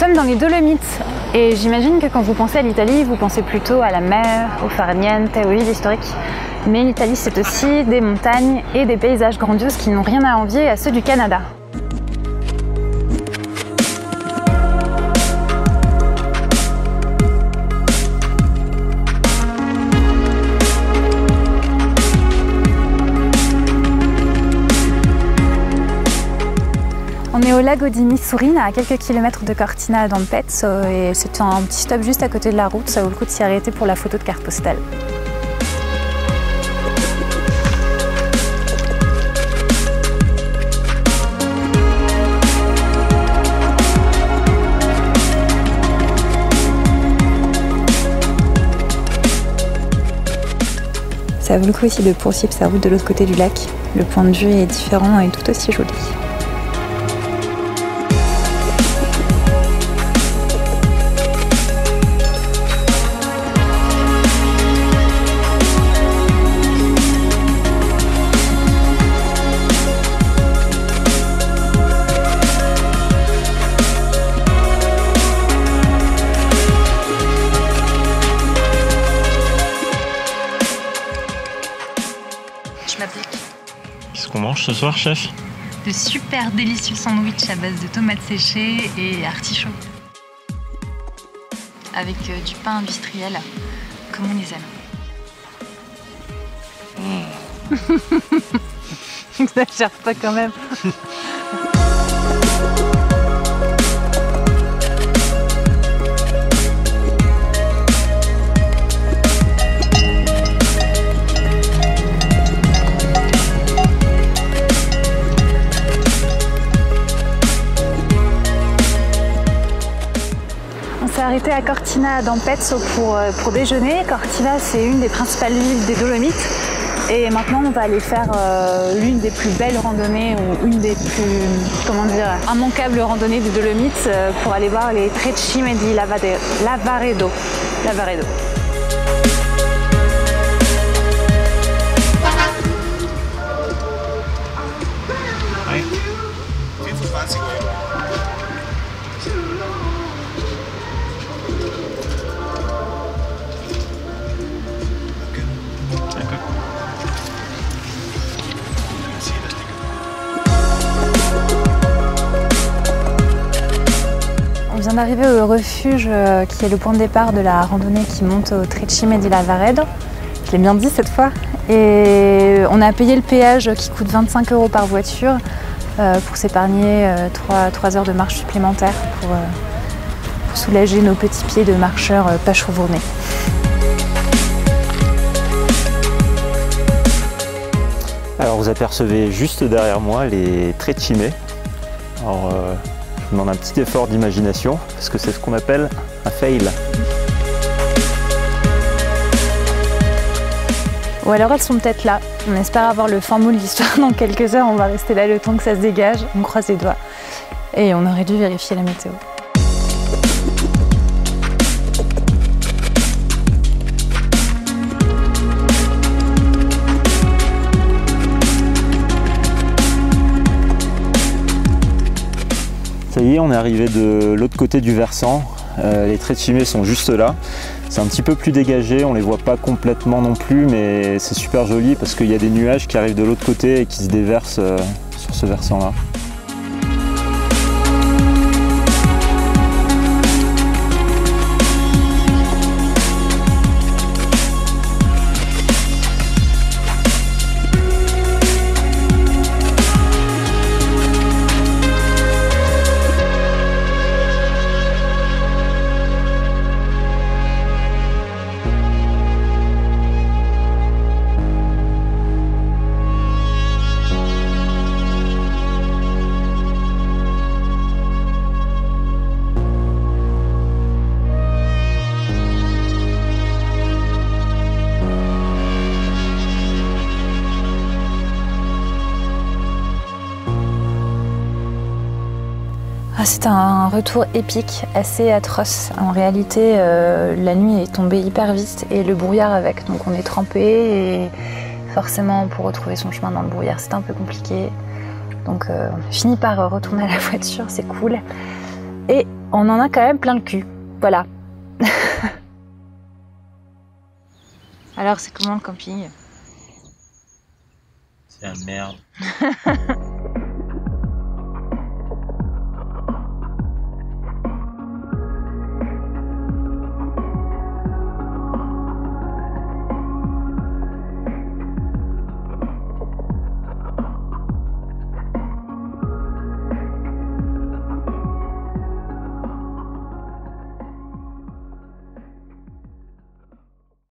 sommes dans les Dolomites et j'imagine que quand vous pensez à l'Italie, vous pensez plutôt à la mer, au farniente, aux villes historiques. Mais l'Italie, c'est aussi des montagnes et des paysages grandioses qui n'ont rien à envier à ceux du Canada. On est au lago di Misurina, à quelques kilomètres de Cortina d'Ampezzo, et c'est un petit stop juste à côté de la route, ça vaut le coup de s'y arrêter pour la photo de carte postale. Ça vaut le coup aussi de poursuivre sa route de l'autre côté du lac. Le point de vue est différent et tout aussi joli. Qu'est-ce qu'on mange ce soir, chef? De super délicieux sandwichs à base de tomates séchées et artichauts. Avec du pain industriel, comme on les aime. N'exagère pas quand même. On s'est arrêté à Cortina d'Ampezzo pour déjeuner. Cortina, c'est une des principales villes des Dolomites. Et maintenant, on va aller faire l'une des plus belles randonnées, ou une des plus, comment dire, immanquables randonnées des Dolomites pour aller voir les Tre Cime di Lavaredo. On vient d'arriver au refuge qui est le point de départ de la randonnée qui monte au Tre Cime di Lavaredo. Je l'ai bien dit cette fois. Et on a payé le péage qui coûte 25 € par voiture pour s'épargner 3 heures de marche supplémentaire pour soulager nos petits pieds de marcheurs pas chevronnés. Alors vous apercevez juste derrière moi les Tre Cime. Alors je demande un petit effort d'imagination parce que c'est ce qu'on appelle un fail. Ou alors elles sont peut-être là. On espère avoir le fin mot de l'histoire dans quelques heures. On va rester là le temps que ça se dégage. On croise les doigts. Et on aurait dû vérifier la météo. Ça y est, on est arrivé de l'autre côté du versant. Les Tre Cime sont juste là. C'est un petit peu plus dégagé, on les voit pas complètement non plus, mais c'est super joli parce qu'il y a des nuages qui arrivent de l'autre côté et qui se déversent sur ce versant-là. Ah, c'est un retour épique, assez atroce. En réalité, la nuit est tombée hyper vite et le brouillard avec. Donc on est trempé et forcément pour retrouver son chemin dans le brouillard, c'était un peu compliqué. Donc on finit par retourner à la voiture, c'est cool. Et On en a quand même plein le cul, voilà. Alors c'est comment le camping? C'est la merde.